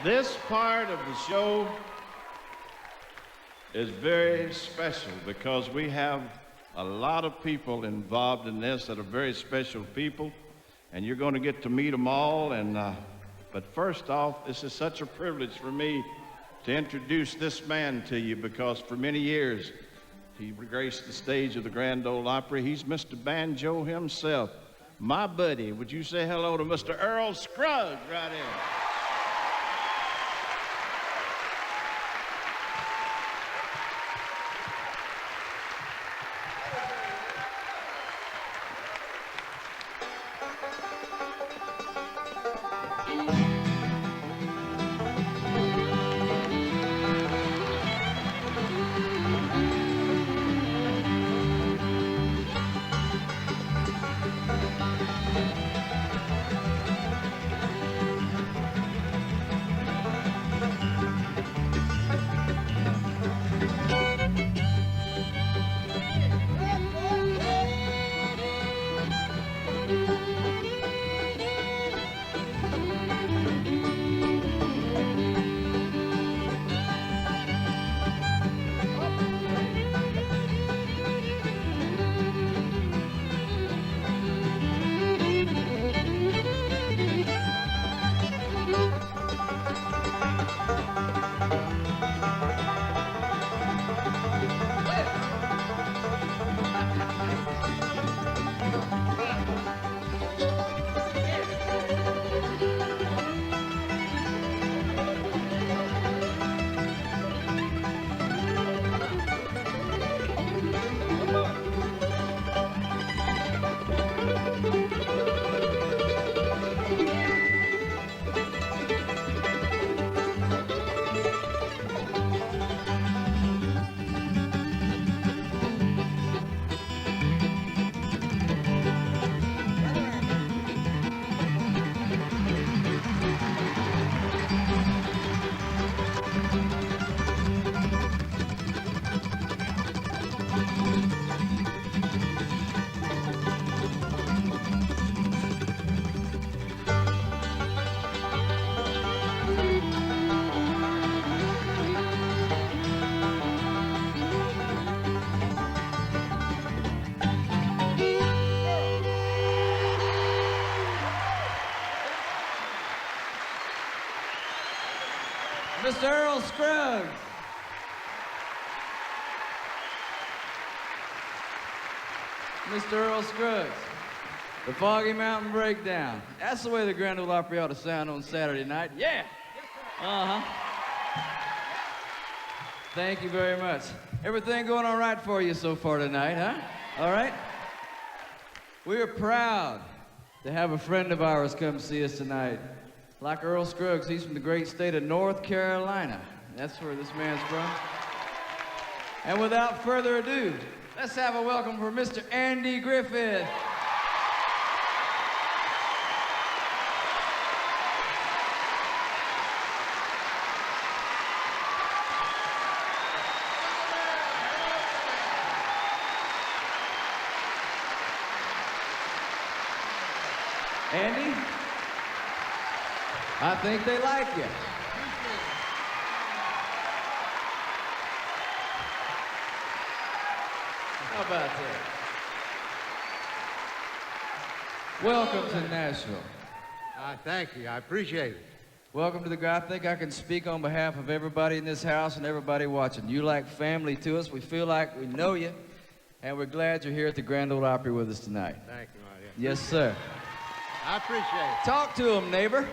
This part of the show is very special because we have a lot of people involved in this that are very special people, and you're going to get to meet them all. But first off, this is such a privilege for me to introduce this man to you because for many years he graced the stage of the Grand Ole Opry. He's Mr. Banjo himself. My buddy, would you say hello to Mr. Earl Scruggs right here? Mr. Earl Scruggs. Mr. Earl Scruggs. The Foggy Mountain Breakdown. That's the way the Grand Ole Opry ought to sound on Saturday night. Yeah. Thank you very much. Everything going all right for you so far tonight, huh? All right? We are proud to have a friend of ours come see us tonight. Like Earl Scruggs, he's from the great state of North Carolina. That's where this man's from. And without further ado, let's have a welcome for Mr. Andy Griffith. Andy? I think they like you. How about that? Welcome to Nashville. Thank you. I appreciate it. Welcome to the... I think I can speak on behalf of everybody in this house and everybody watching. You like family to us. We feel like we know you, and we're glad you're here at the Grand Ole Opry with us tonight. Thank you, Marty. Yes, sir. I appreciate it. Talk to him, neighbor.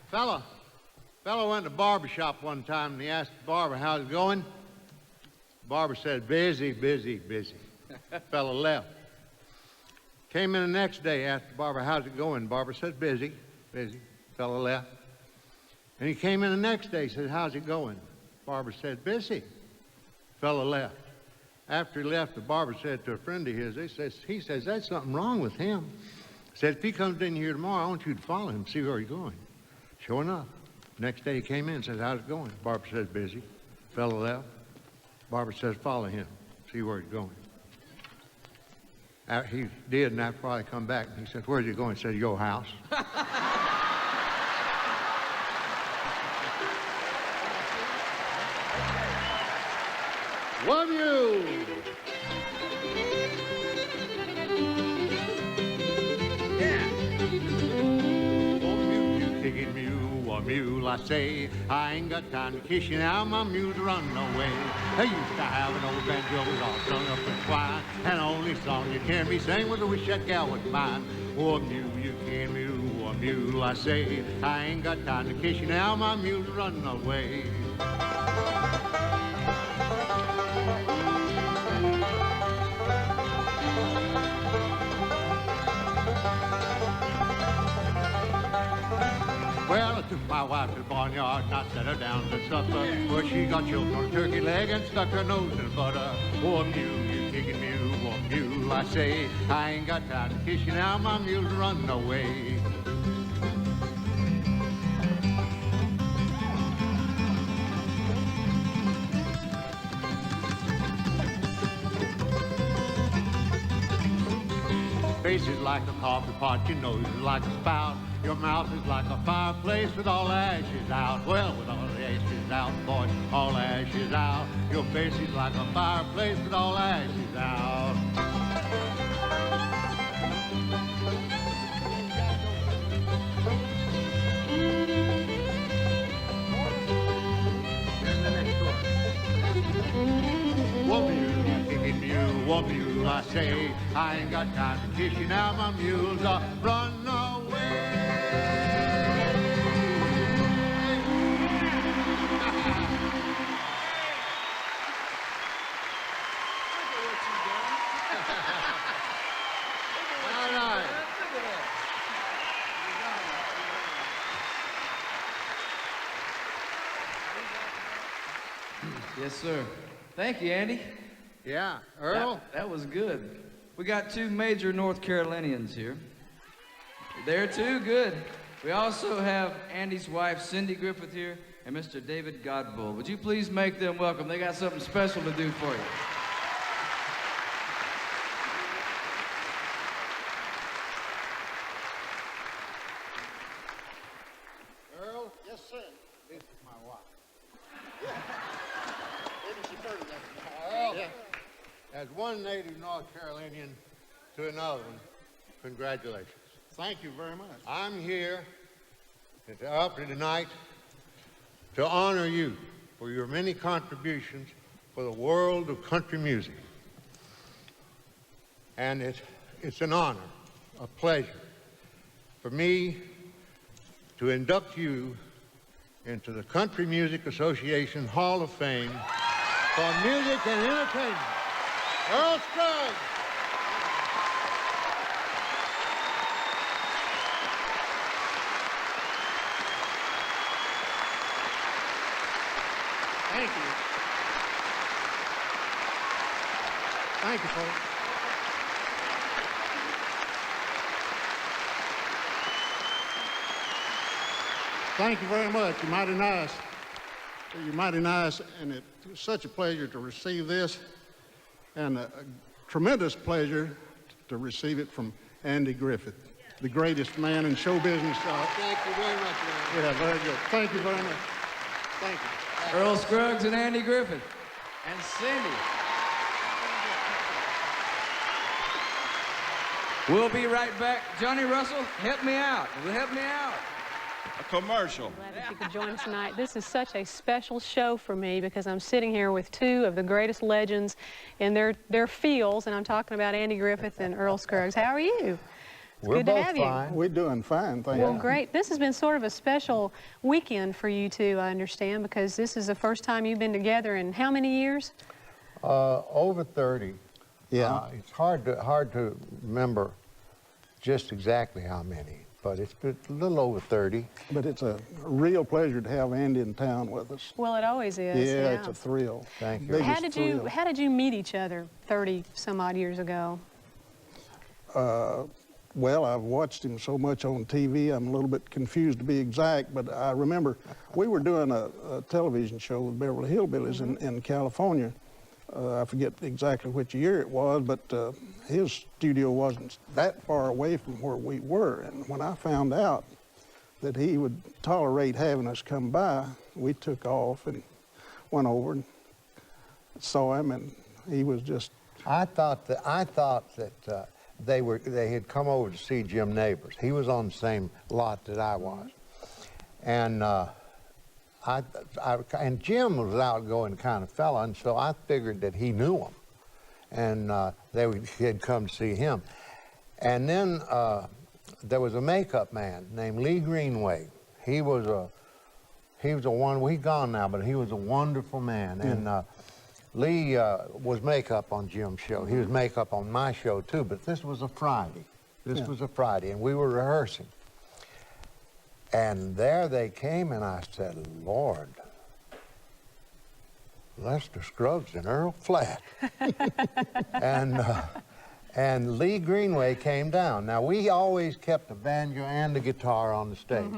Fella went to the barber shop one time and he asked the barber, how's it going? Barber said, busy, busy, busy. Fella left. Came in the next day, asked the barber, how's it going? Barber said, busy, busy. Fella left. And he came in the next day, said, how's it going? Barber said, busy. Fella left. After he left, the barber said to a friend of his, he says, there's something wrong with him. Said, if he comes in here tomorrow, I want you to follow him, see where he's going. Sure enough. Next day he came in and says, how's it going? Barber says, busy. Fella left. Barber says, follow him, see where he's going. He did, and after a while he come back, and he said, where's he going? He said, your house. One mule. Kicking mule, one mule, I say. I ain't got time to kiss you now, my mule's run away. I used to have an old banjo all strung up in twine, and the only song you'd hear me sing was I wish that gal was mine. One mule, you can mule, one mule, I say. I ain't got time to kiss you now, my mule's run away. Well, I took my wife to the barnyard and I set her down to supper. Well, she got choked on a turkey leg and stuck her nose in butter. Oh, mule, you kicking mule, oh, mule, I say. I ain't got time to kiss you now, my mule's running away. Face is like a coffee pot, your nose is like a spout. Your mouth is like a fireplace with all the ashes out. Well, with all the ashes out, boy, all the ashes out. Your face is like a fireplace with all the ashes out. Here's the next one. One mule, kicking mule, one mule, I say. I ain't got time to kiss you now, my mule's a run away. Yes, sir. Thank you, Andy. Yeah, Earl? That was good. We got two major North Carolinians here. There too, good. We also have Andy's wife, Cindy Griffith, here, and Mr. David Godbold. Would you please make them welcome? They got something special to do for you. Earl? Yes, sir. This is my wife. Earl, as one native North Carolinian to another one, congratulations. Thank you very much. I'm here at the Opry tonight to honor you for your many contributions for the world of country music. And it's an honor, a pleasure for me to induct you into the Country Music Association Hall of Fame for music and entertainment. Earl Scruggs. Thank you. Thank you, folks. Thank you very much. You're mighty nice. You're mighty nice, and it was such a pleasure to receive this, and a tremendous pleasure to receive it from Andy Griffith, the greatest man in show business. Thank you very much, Earl. Yeah, very good. Thank you very much. Thank you. Earl Scruggs and Andy Griffith. And Cindy. We'll be right back. Johnny Russell, help me out. Help me out. A commercial. Glad that you could join us tonight. This is such a special show for me because I'm sitting here with two of the greatest legends in their fields, and I'm talking about Andy Griffith and Earl Scruggs. How are you? It's We're good to both have fine. you. We're doing fine, thank you. Well, great. This has been sort of a special weekend for you two, I understand, because this is the first time you've been together in how many years? Over 30. Yeah. It's hard to remember just exactly how many, but it's been a little over 30. But it's a real pleasure to have Andy in town with us. Well, it always is. Yeah, it's a thrill. Thank you. Biggest How thrill. did you meet each other 30 some odd years ago? Well, I've watched him so much on TV, I'm a little bit confused to be exact, but I remember we were doing a television show with Beverly Hillbillies in California. I forget exactly which year it was, but his studio wasn't that far away from where we were. And when I found out that he would tolerate having us come by, we took off and went over and saw him, and he was just. I thought that they had come over to see Jim Neighbors. He was on the same lot that I was, and and Jim was an outgoing kind of fella, and so I figured that he knew him, and he'd come to see him. And then there was a makeup man named Lee Greenway. He was a one. He's gone now, but he was a wonderful man. And Lee was makeup on Jim's show. He was makeup on my show too. But this was a Friday. This was a Friday, and we were rehearsing. And there they came, and I said, "Lord, Lester Scruggs and Earl Flatt." And Lee Greenway came down. Now, we always kept the banjo and the guitar on the stage.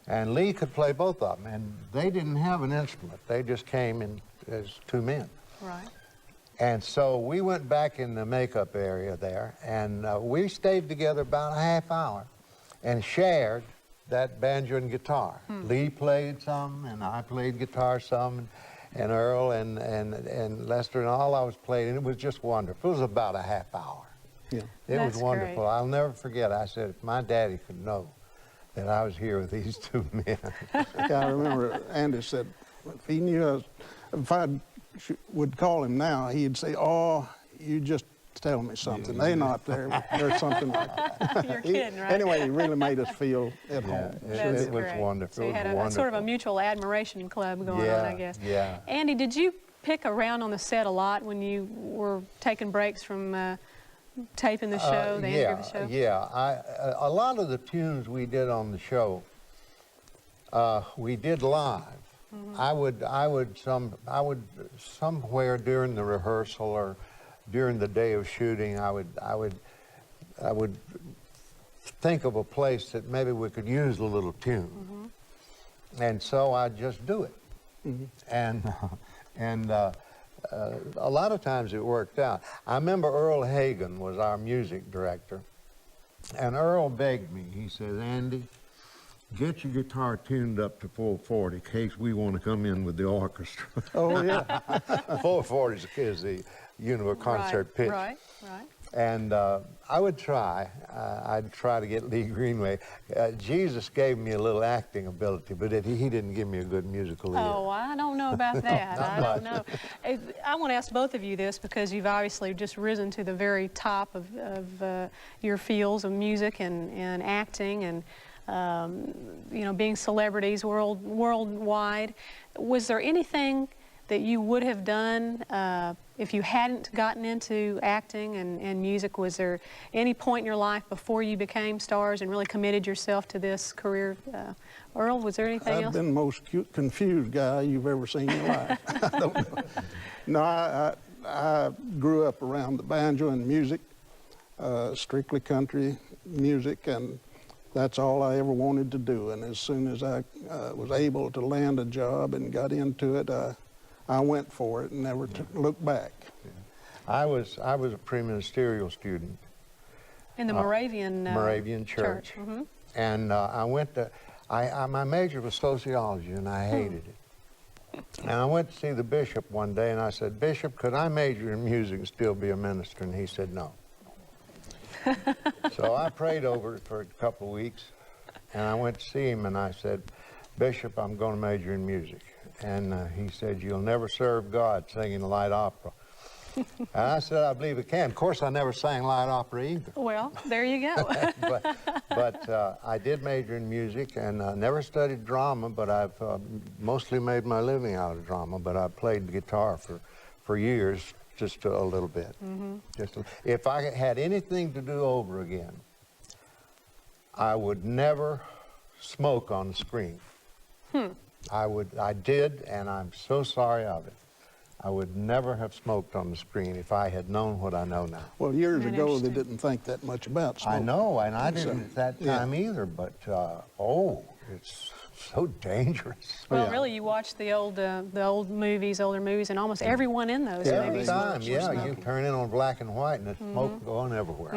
And Lee could play both of them, and they didn't have an instrument. They just came in as two men. Right. And so we went back in the makeup area there, and we stayed together about a half hour and shared that banjo and guitar. Lee played some, and I played guitar some, and Earl and Lester and all of us played, and it was just wonderful. It was about a half hour. Yeah. It was That's wonderful. great. I'll never forget. I said, if my daddy could know that I was here with these two men. Yeah, I remember Andy said, if he knew if I would call him now, he'd say, "Oh, you just tell me something. They're not there." Or something like that. You're kidding, right? Anyway, he really made us feel at home. That's it was great. wonderful. So you It had was a sort of a wonderful. mutual admiration club going on, I guess. Yeah. Andy, did you pick around on the set a lot when you were taking breaks from taping the show, the Andy Griffith show? Yeah. A lot of the tunes we did on the show, we did live. I would somewhere during the rehearsal or during the day of shooting, I would think of a place that maybe we could use a little tune, and so I'd just do it, and a lot of times it worked out. I remember Earl Hagen was our music director, and Earl begged me. He said, "Andy, get your guitar tuned up to 440 in case we want to come in with the orchestra." Oh, yeah. 440 is the concert pitch. Right. And I would try. I'd try to get Lee Greenway. Jesus gave me a little acting ability, but he didn't give me a good musical ear. Oh, I don't know about that. I don't know. I want to ask both of you this because you've obviously just risen to the very top of your fields of music and acting and being celebrities worldwide. Was there anything that you would have done if you hadn't gotten into acting and music? Was there any point in your life before you became stars and really committed yourself to this career? Earl, was there anything I've else? been the most confused guy you've ever seen in your life. I don't know. No, I grew up around the banjo and music, strictly country music, and that's all I ever wanted to do. And as soon as I was able to land a job and got into it, I went for it and never looked back. I was a pre-ministerial student. In the Moravian Church. And I went to, my major was sociology, and I hated it. And I went to see the bishop one day, and I said, "Bishop, could I major in music and still be a minister?" And he said, "No." So I prayed over it for a couple of weeks, and I went to see him, and I said, "Bishop, I'm going to major in music." And he said, "You'll never serve God singing light opera." And I said, "I believe it can." Of course, I never sang light opera either. Well, there you go. but I did major in music, and never studied drama, but I've mostly made my living out of drama. But I played guitar for years, just a little bit. If I had anything to do over again, I would never smoke on the screen. I did, and I'm so sorry of it. I would never have smoked on the screen if I had known what I know now. Well, years Very ago, they interesting. didn't think that much about smoking. I know, and I didn't at that Yeah. time either, but, it's so dangerous. Well, Yeah. really, you watch the older movies, and almost everyone in those Every movies. time, were yeah, you smoking. turn in on black and white, and the smoke going everywhere.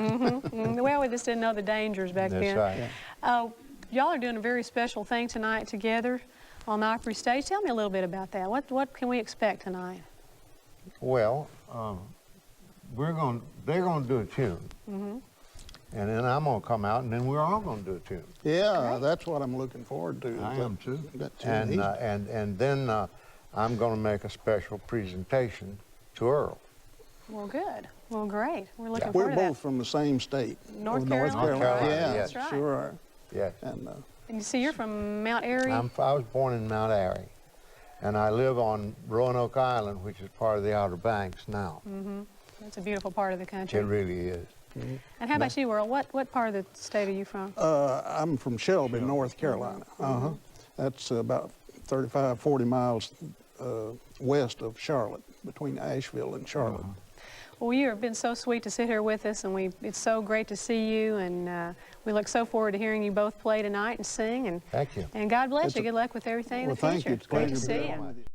Well, we just didn't know the dangers back That's then. right. Y'all are doing a very special thing tonight together on the Opry stage. Tell me a little bit about that. What can we expect tonight? Well, they're going to do a tune. Mm-hmm. And then I'm going to come out, and then we're all going to do a tune. Yeah, Great. that's what I'm looking forward to. I am too. That tune. And then I'm going to make a special presentation to Earl. Well, good. Well, great. We're looking We're forward to that. both from the same state. North of Carolina. Carolina, Yeah, yes. That's right. sure are. Yes. And And you see, you're from Mount Airy. I was born in Mount Airy, and I live on Roanoke Island, which is part of the Outer Banks now. Mm-hmm. That's a beautiful part of the country. It really is. And how about you, Earl? What part of the state are you from? I'm from Shelby, North Carolina. Uh-huh. That's about 35, 40 miles west of Charlotte, between Asheville and Charlotte. Well, you have been so sweet to sit here with us, and it's so great to see you, and we look so forward to hearing you both play tonight and sing. And Thank you. And God bless It's you. a- Good luck with everything in Well, the thank future. you. It's Great great to to see be you. on with you.